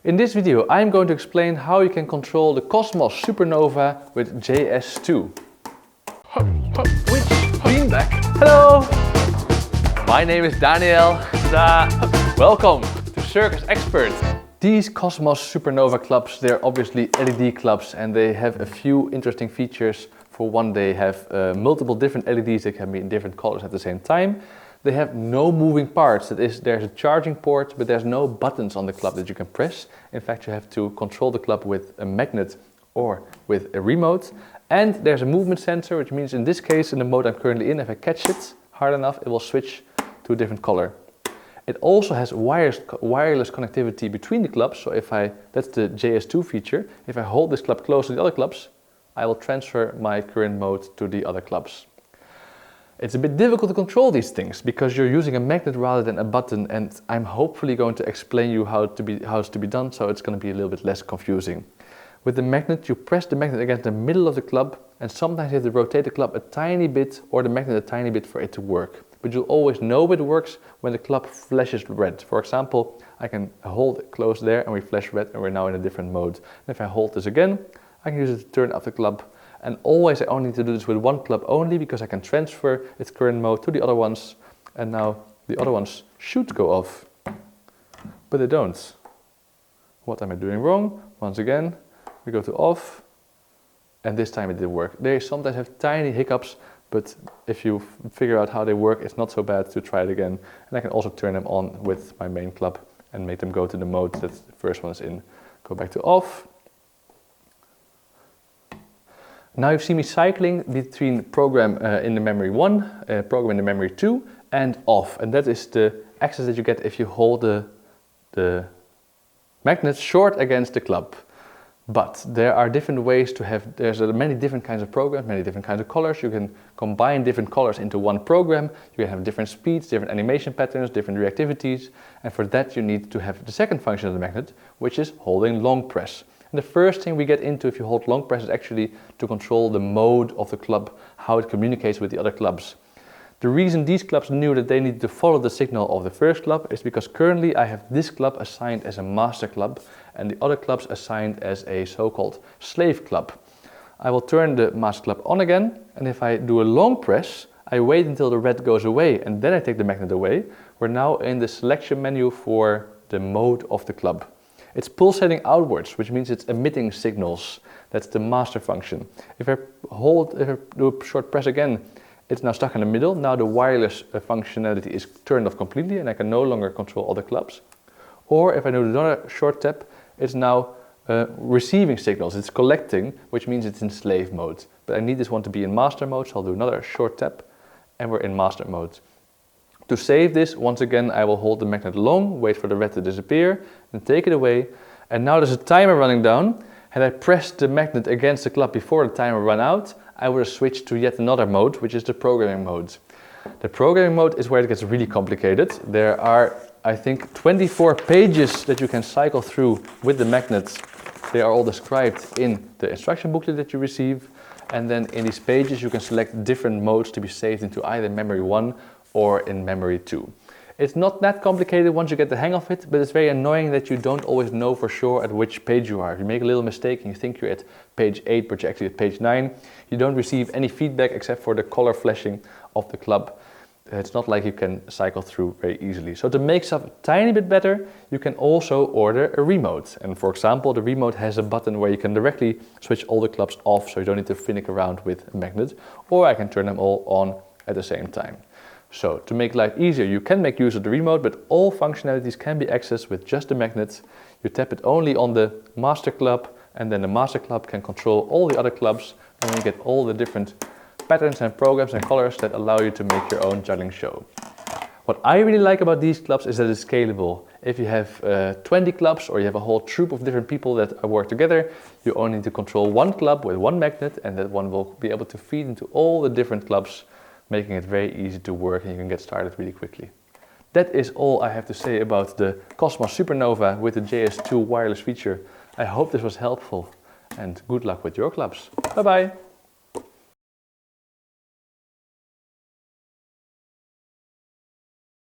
In this video I'm going to explain how you can control the Kosmos Supernova with JS2. Which beanbag? Hello! My name is Daniel. Welcome to Circus-expert. These Kosmos Supernova clubs, they're obviously LED clubs and they have a few interesting features. For one, they have multiple different LEDs that can be in different colors at the same time. They have no moving parts, that is, there's a charging port, but there's no buttons on the club that you can press. In fact, you have to control the club with a magnet or with a remote. And there's a movement sensor, which means in this case, in the mode I'm currently in, if I catch it hard enough, it will switch to a different color. It also has wireless connectivity between the clubs, so that's the JS2 feature. If I hold this club close to the other clubs, I will transfer my current mode to the other clubs. It's a bit difficult to control these things because you're using a magnet rather than a button, and I'm hopefully going to explain you how it's to be done, so it's going to be a little bit less confusing. With the magnet, you press the magnet against the middle of the club, and sometimes you have to rotate the club a tiny bit or the magnet a tiny bit for it to work. But you'll always know it works when the club flashes red. For example, I can hold it close there and we flash red and we're now in a different mode. And if I hold this again, I can use it to turn off the club. And always I only need to do this with one club only because I can transfer its current mode to the other ones. And now the other ones should go off, but they don't. What am I doing wrong? Once again, we go to off, and this time it didn't work. They sometimes have tiny hiccups, but if you figure out how they work, it's not so bad to try it again. And I can also turn them on with my main club and make them go to the mode that the first one is in. Go back to off. Now you've seen me cycling between program in the memory 1, program in the memory 2 and off. And that is the access that you get if you hold the magnet short against the club. But there are different ways to have, there's many different kinds of programs, many different kinds of colors. You can combine different colors into one program. You can have different speeds, different animation patterns, different reactivities. And for that you need to have the second function of the magnet, which is holding long press. And the first thing we get into if you hold long press is actually to control the mode of the club, how it communicates with the other clubs. The reason these clubs knew that they needed to follow the signal of the first club is because currently I have this club assigned as a master club and the other clubs assigned as a so-called slave club. I will turn the master club on again, and if I do a long press, I wait until the red goes away and then I take the magnet away. We're now in the selection menu for the mode of the club. It's pulsating outwards, which means it's emitting signals. That's the master function. If I do a short press again, it's now stuck in the middle. Now the wireless functionality is turned off completely and I can no longer control other clubs. Or if I do another short tap, it's now receiving signals. It's collecting, which means it's in slave mode. But I need this one to be in master mode, so I'll do another short tap and we're in master mode. To save this, once again, I will hold the magnet long, wait for the red to disappear, and take it away. And now there's a timer running down. Had I pressed the magnet against the club before the timer ran out, I would have switched to yet another mode, which is the programming mode. The programming mode is where it gets really complicated. There are, I think, 24 pages that you can cycle through with the magnets. They are all described in the instruction booklet that you receive. And then in these pages you can select different modes to be saved into either memory 1 or in memory 2. It's not that complicated once you get the hang of it, but it's very annoying that you don't always know for sure at which page you are. If you make a little mistake and you think you're at page 8 but you're actually at page 9, you don't receive any feedback except for the color flashing of the club. It's not like you can cycle through very easily. So to make stuff a tiny bit better, you can also order a remote. And for example, the remote has a button where you can directly switch all the clubs off so you don't need to finick around with a magnet, or I can turn them all on at the same time. So to make life easier, you can make use of the remote, but all functionalities can be accessed with just the magnet. You tap it only on the master club, and then the master club can control all the other clubs, and you get all the different patterns and programs and colors that allow you to make your own juggling show. What I really like about these clubs is that it's scalable. If you have 20 clubs or you have a whole troop of different people that work together, you only need to control one club with one magnet, and that one will be able to feed into all the different clubs, making it very easy to work and you can get started really quickly. That is all I have to say about the Kosmos Supernova with the JS2 wireless feature. I hope this was helpful and good luck with your clubs. Bye bye!